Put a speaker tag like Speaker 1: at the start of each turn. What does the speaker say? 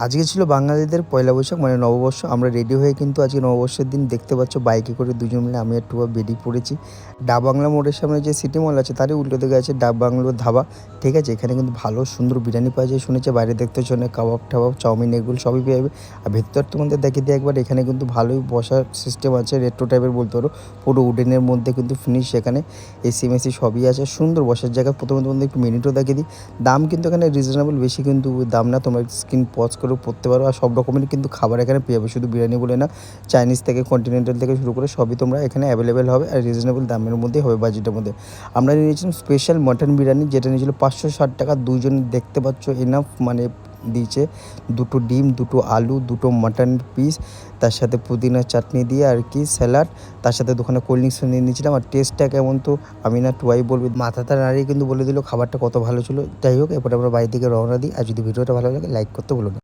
Speaker 1: আজকে ছিল বাঙালিদের পয়লা বৈশাখ মানে নববর্ষ। আমরা রেডি হয়ে কিন্তু আজকে নববর্ষের দিন দেখতে পাচ্ছ বাইকে করে দুজন মিলে আমি আর টুবা বেরিয়ে পড়েছি। ডাব বাংলা মোড়ের সামনে যে সিটি মল আছে তারই উল্টো দিকে আছে ডাব বাংলোর ধাবা। ঠিক আছে? এখানে কিন্তু ভালো সুন্দর বিরিয়ানি পাওয়া যায় শুনেছি। বাইরে দেখতে হচ্ছে অনেক কাবাব-টাবাব, চাউমিন এগুলো সবই পেয়ে যাবে। আর ভেতর তোমাদের দেখিয়ে দিই একবার, এখানে কিন্তু ভালোই বসার সিস্টেম আছে, রেট্রো টাইপের বলতে পারো। পুরো উডেনের মধ্যে কিন্তু ফিনিশ, এখানে এসি-মেসি সবই আছে। সুন্দর বসার জায়গা। প্রথমে তোমাদের একটু মেনুটাও দেখিয়ে দিই। দাম কিন্তু এখানে রিজনেবল, বেশি কিন্তু দাম না। তোমরা স্ক্রিন পজ করেও পড়তে পারো। আর সব রকমের কিন্তু খাবার এখানে পেয়ে যাবে, শুধু বিরিয়ানি বলে না, চাইনিজ থেকে কন্টিনেন্টাল থেকে শুরু করে সবই তোমরা এখানে অ্যাভেলেবেল হবে। আর রিজনেবল দামের মধ্যেই হবে, বাজেটের মধ্যে। আমরা নিয়েছিলাম স্পেশাল মাটন বিরিয়ানি, যেটা নিয়েছিল 560 টাকা দুইজন। দেখতে পাচ্ছ এনাফ মানে দিয়েছে। দুটো ডিম, দুটো আলু, দুটো মাটন পিস, তার সাথে পুদিনা চাটনি দিয়ে আর কি স্যালাড, তার সাথে দোকানে কোল্ড ড্রিঙ্কস নিয়ে নিয়েছিলাম। আর টেস্টটা কেমন তো আমি না টুয়াই বলবে, মাথাটা নাড়িয়ে কিন্তু বলে দিল খাবারটা কত ভালো ছিল। যাই হোক, এরপরে আমরা বাড়ি থেকে রওনা দিই। আর যদি ভিডিওটা ভালো লাগে লাইক করতে ভুলো না।